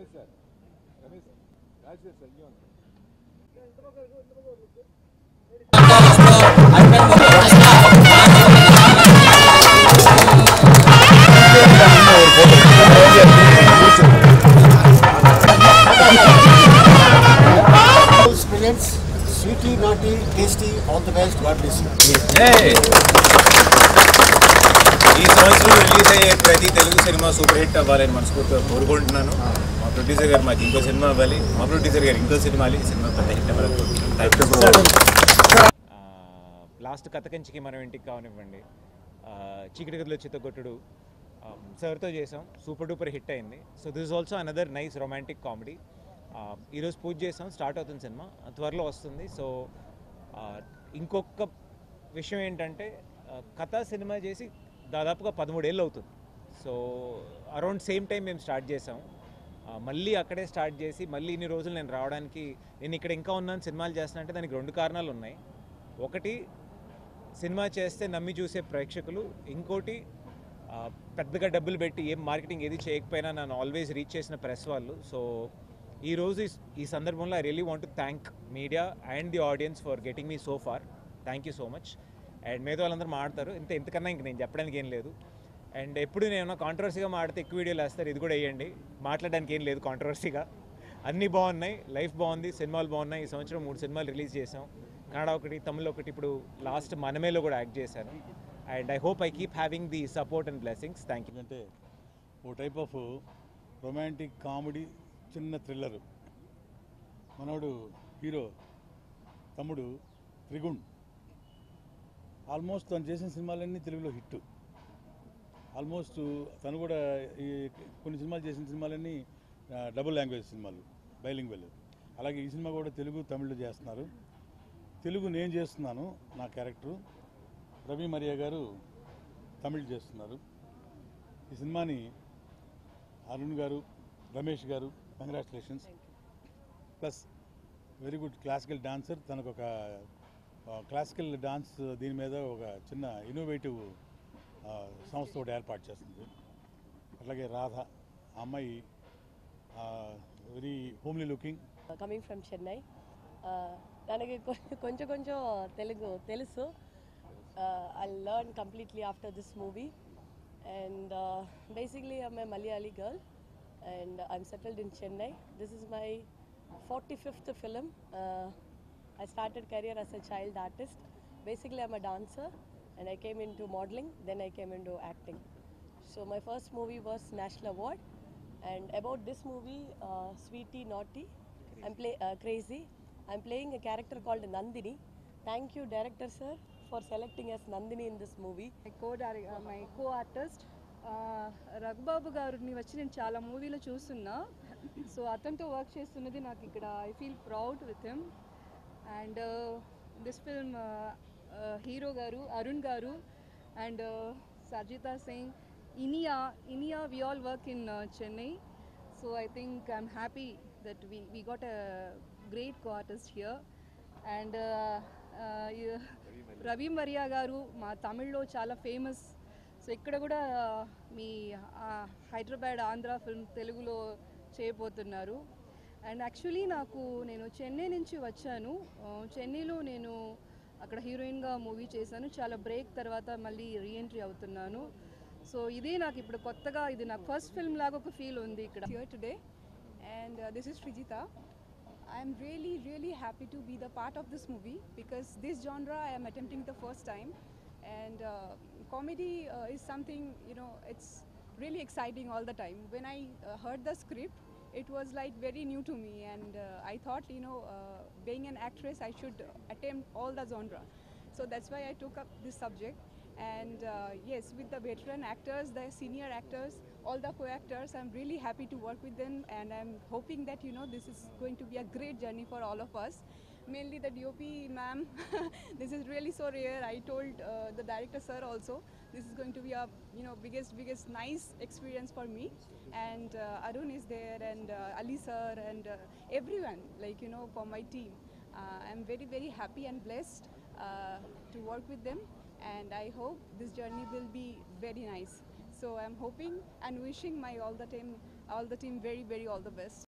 Ramesh sir Rajasekhar sir ఇవ్వండి. Sweetie, naughty, tasty, all the best. God bless you. ఈ సంవత్సరం release అయ్యే ప్రతి తెలుగు సినిమా సూపర్ హిట్ అవ్వాలని మనస్ఫూర్తిగా కోరుకుంటున్నాను. మా ప్రొడ్యూసర్ గారు మాకు ఇంకో సినిమా అవ్వాలి, మా ప్రొడ్యూసర్ గారు ఇంకో సినిమా సినిమా పెద్ద హిట్ అవ్వాలి. లాస్ట్ కథకంచికి మనం ఇంటికి కావనివ్వండి, చీకటి గదిలో చిత్తగొట్టుడు సార్తో చేసాం, సూపర్ డూపర్ హిట్ అయింది. So this is also another nice romantic comedy. ఈరోజు పూజ చేసాం, స్టార్ట్ అవుతుంది సినిమా, త్వరలో వస్తుంది. సో ఇంకొక విషయం ఏంటంటే కథ సినిమా చేసి దాదాపుగా 13 ఏళ్ళు అవుతుంది. సో అరౌండ్ సేమ్ టైం మేము స్టార్ట్ చేసాం. మళ్ళీ అక్కడే స్టార్ట్ చేసి మళ్ళీ ఇన్ని రోజులు నేను రావడానికి, నేను ఇక్కడ ఇంకా ఉన్నాను సినిమాలు చేస్తున్నా అంటే దానికి 2 కారణాలు ఉన్నాయి. ఒకటి, సినిమా చేస్తే నమ్మి చూసే ప్రేక్షకులు. ఇంకోటి, పెద్దగా డబ్బులు పెట్టి ఏం మార్కెటింగ్ ఏది చేయకపోయినా నన్ను ఆల్వేస్ రీచ్ చేసిన ప్రెస్ వాళ్ళు. సో ఈరోజు ఈ సందర్భంలో I really want to thank media and the audience for getting me so far. Thank you so much. And మిగతా వాళ్ళందరూ మాట్లాడతారు, ఇంతకన్నా ఇంక నేను చెప్పడానికి ఏం లేదు. అండ్ ఎప్పుడు నేను కాంట్రవర్సీగా మాడితే ఎక్కువ వీడియోలు వేస్తారు, ఇది కూడా వేయండి, మాట్లాడడానికి ఏం లేదు కాంట్రవర్సీగా. అన్నీ బాగున్నాయి, లైఫ్ బాగుంది, సినిమాలు బాగున్నాయి. ఈ సంవత్సరం 3 సినిమాలు రిలీజ్ చేసాం, కన్నడ ఒకటి, తమిళ్ ఒకటి, ఇప్పుడు లాస్ట్ మనమేలో కూడా యాక్ట్ చేశాను. And I hope I keep having the support and blessings. Thank you. అంటే ఓ టైప్ ఆఫ్ రొమాంటిక్ కామెడీ, చిన్న థ్రిల్లరు. మనోడు హీరో తమ్ముడు త్రిగుణ్ ఆల్మోస్ట్ తను చేసిన సినిమాలన్నీ తెలుగులో హిట్. ఆల్మోస్ట్ తను కూడా ఈ కొన్ని సినిమాలు చేసిన సినిమాలన్నీ డబుల్ లాంగ్వేజ్ సినిమాలు, బైలింగ్వెల్. అలాగే ఈ సినిమా కూడా తెలుగు తమిళ్లో చేస్తున్నారు. తెలుగు నేను చేస్తున్నాను, నా క్యారెక్టరు. రవి మరియా గారు తమిళ్ చేస్తున్నారు. ఈ సినిమాని అరుణ్ గారు, రమేష్ గారు, congratulations. Plus very good classical dancer. తనకు ఒక క్లాసికల్ డాన్స్ దీని మీద ఒక చిన్న ఇన్నోవేటివ్ సంస్థ ఒకటి ఏర్పాటు చేస్తుంది. అట్లాగే రాధ, అమ్మాయి very homely looking. Coming from Chennai. తనకి కొంచెం తెలుగు తెలుసు. I learn completely after this movie. And basically I'm a Malayali girl and I'm settled in Chennai. This is my 45th film. I started career as a child artist. Basically I'm a dancer and I came into modeling, then I came into acting. So my first movie was National Award. And about this movie, Sweetie Naughty, Crazy, I'm playing a character called Nandini. Thank you director sir for selecting as Nandini in this movie. My co-artist Raghubabu గారిని వచ్చి నేను చాలా మూవీలో చూస్తున్నా. So అతనితో work చేస్తున్నది నాకు ఇక్కడ I feel proud with him. And this film hero గారు అరుణ్ గారు and Sarjita Singh, Iniya we all work in Chennai. So I think I'm happy that we got a great co-artist here. And Ravi Maria గారు మా తమిళ్లో చాలా ఫేమస్. సో ఇక్కడ కూడా మీ హైదరాబాద్ ఆంధ్ర ఫిల్మ్ తెలుగులో చేయబోతున్నారు. అండ్ యాక్చువల్లీ నేను చెన్నై నుంచి వచ్చాను. చెన్నైలో నేను అక్కడ హీరోయిన్గా మూవీ చేశాను. చాలా బ్రేక్ తర్వాత మళ్ళీ రీఎంట్రీ అవుతున్నాను. సో ఇదే నాకు ఇప్పుడు కొత్తగా, ఇది నాకు ఫస్ట్ ఫిల్మ్ లాగా ఒక ఫీల్ ఉంది ఇక్కడ. Here today and this is Srijita. I am really happy to be the part of this movie because this genre I am attempting the first time. And comedy is something, it's really exciting all the time. When I heard the script, it was like very new to me, and I thought, being an actress, I should attempt all the genre. So that's why I took up this subject. And yes, with the veteran actors, the senior actors, all the co-actors, I'm really happy to work with them, and I'm hoping that this is going to be a great journey for all of us. Mainly the DOP ma'am, this is really so rare. I told the director sir also, this is going to be a biggest nice experience for me. And Arun is there, and Ali sir, and everyone, for my team. I'm very happy and blessed to work with them, and I hope this journey will be very nice. So I'm hoping and wishing my all the team very all the best.